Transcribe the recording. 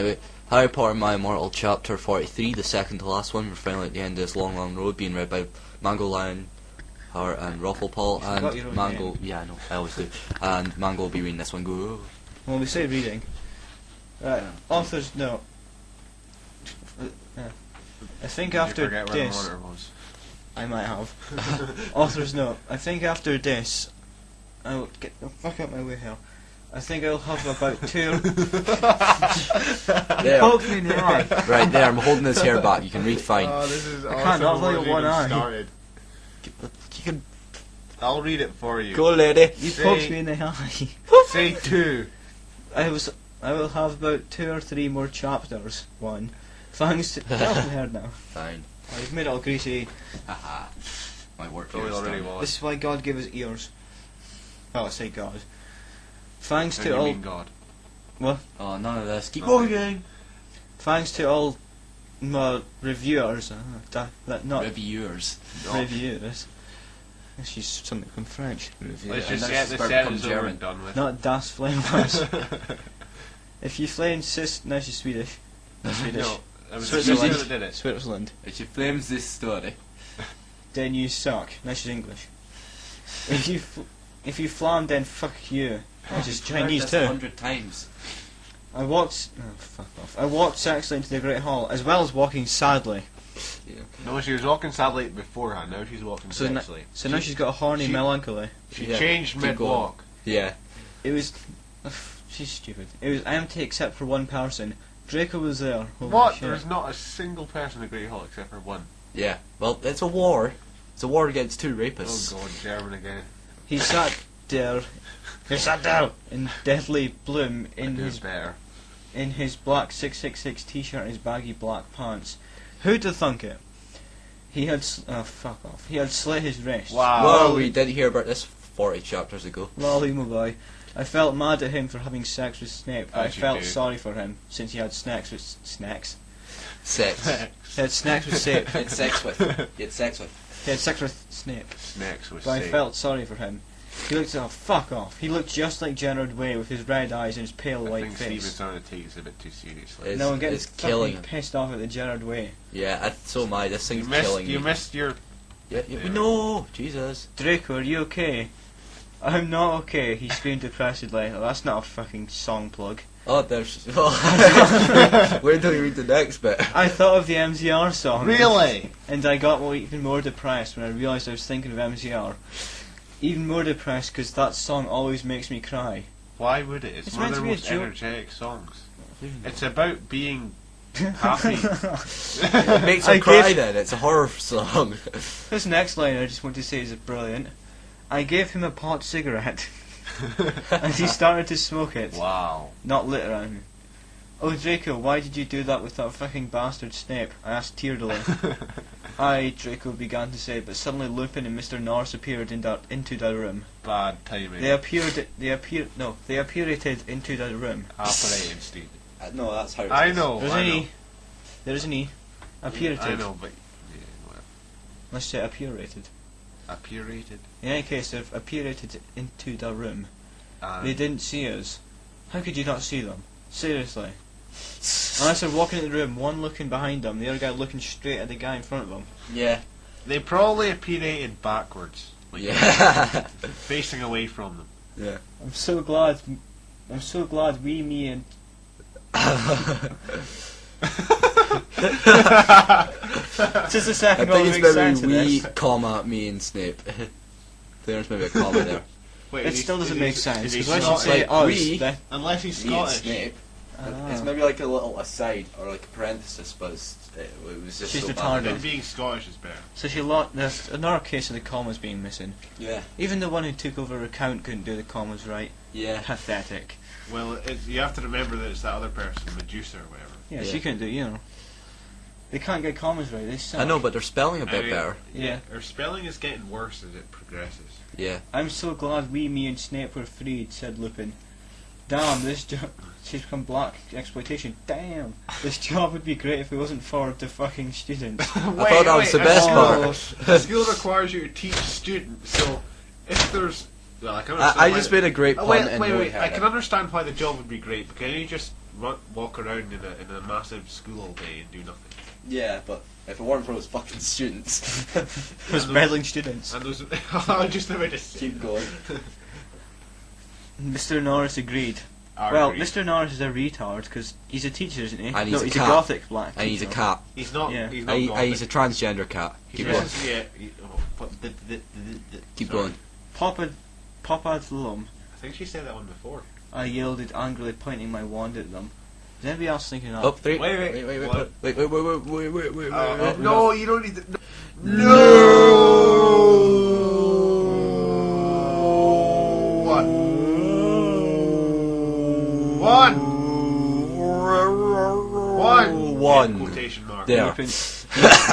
Anyway, Harry Potter and My Immortal Chapter 43, the second to last one. We're finally at the end of this long, long road, being read by Mango Lion, Hart, and Rufflepaw, and Mango. Yeah, I know, I always do. And Mango will be reading this one. Go. Well, we say reading. Right, author's note. I think after this, I might have. Author's note. I think after this, I'll get the fuck out my way here. I think I'll have about 2. There. Poke me in the eye. Right there, I'm holding his hair back. You can read fine. Oh, this is I can't not awesome. look at one eye. Started. You can I'll read it for you. go, lady. You poked me in the eye. Say 2. I will have about 2 or 3 more chapters. 1. Thanks to that's my hair now. Fine. Oh, you've made it all greasy. Haha. My work Oh, here it is already done. was. This is why God gave us ears. Oh, I say God. Thanks And to you all. mean God. Oh, none of this. Keep Okay. going. Thanks to all my reviewers. Not Reviewers. reviewers. She's something from French. Let's And just that's get the about sentence become over German. and done with. Not Das Flammers. If you flame insist, no, she's Swedish. Not Swedish. No, it was Switzerland. Switzerland that did it. Switzerland. If she flames this story. Then you suck. No, she's English. If you flam, then fuck you. Which is Chinese too. 100 times. I walked. Oh, fuck off. I walked sexily into the Great Hall, as well as walking sadly. No, she was walking sadly beforehand. Now she's walking So, sexually. So now she's got a horny she- melancholy. She Yeah, changed keep mid-walk. Yeah. It was. She's stupid. It was empty except for one person. Draco was there. Holy What? shit. There's not a single person in the Great Hall except for one. Yeah. Well, it's a war. It's a war against 2 Oh rapists. god, German again. He sat there. He sat down in deadly bloom in It his is better. black 666 t-shirt and his baggy black pants. Who'd have thunk it? He had fuck off. He had slit his wrist. Wow. Well, we did hear about this 40 chapters ago. Lolly my boy. I felt mad at him for having sex with Snape. But I As you felt do. sorry for him since he had snacks with snacks. Sex. He had snacks with Snape. He had sex with. He had sex with. He had sex with Snape. Snacks was But I safe. felt sorry for him. He looked fuck off. He looked just like Gerard Way with his red eyes and his pale I white think face. Steven's starting to take this a bit too seriously. It's- No, I'm getting it's killing fucking him. pissed off at the Gerard Way. Yeah, so am I. This You thing's missed, killing you me. missed your... Yeah, no, Jesus. Draco, are you okay? I'm not okay, he screamed depressedly. Oh, that's not a fucking song plug. Oh, there's. Where do we read the next bit? I thought of the MZR song. Really? And I got even more depressed when I realised I was thinking of MZR. Even more depressed because that song always makes me cry. Why would it? It's It's one of meant their to be a most joke. energetic songs. It's about being happy. It makes I her cry gave- then. It's a horror song. This next line I just want to say is brilliant. I gave him a pot cigarette and he started to smoke it. Wow. Not lit around me. Oh Draco, why did you do that with that fucking bastard Snape? I asked tearfully. I, Draco began to say, but suddenly Lupin and Mr. Norris appeared into the room. Bad timing. They appeared into the room. Operating, Steve. No, that's how. I know. There's I an know. E. There's an E. Appeared. I know, but yeah, whatever. Let's say appeared. Apurated. In any case, they've appeared into the room. They didn't see us. How could you not see them? Seriously. Unless they're walking in the room, one looking behind them, the other guy looking straight at the guy in front of them. Yeah. They probably apurated backwards, Yeah. facing away from them. Yeah. I'm so glad we, me and... Just a I second while think we it's make sense maybe of we, this. comma, me and Snape. There's maybe a comma there. Wait, It still doesn't make sense, is he because I should Scottish? say Like, us. we- then- Unless he's Me and Scottish. Snape. Ah. It's maybe like a little aside or like a parenthesis, but it was just She's so retarded. bad. And being Scottish is better. So there's another case of the commas being missing. Yeah. Even the one who took over account couldn't do the commas right. Yeah. Pathetic. Well, you have to remember that it's that other person, Medusa or whatever. Yeah, Yeah. she couldn't do it, you know. They can't get commas right, they suck. I know, but they're spelling a bit I mean, better. Yeah. Her spelling is getting worse as it progresses. Yeah. I'm so glad we, me and Snape were freed, said Lupin. Damn, this job... She's become black exploitation. Damn. This job would be great if it wasn't for the fucking students. I thought that was the best part. The school requires you to teach students, so if there's... Well, I can understand I why just made a great pun Wait, and wait, no wait. one I heard can it. understand why the job would be great, but can you just walk around in a massive school all day and do nothing. Yeah, but if it weren't for those fucking students. Those meddling students. And those... I just about to say Keep going. Mr. Norris agreed. Well, Mr. Norris is a retard because he's a teacher, isn't he? And he's he's a cat. gothic black. And he's a cat. He's not. Yeah. He's not. And he's a transgender cat. Keep going. Keep going. Papadlum. I think she said that one before. I yielded angrily, pointing my wand at them. Is anybody else thinking that? Up 3. Wait. No, you don't need to. No! One. One. Quotation mark. There.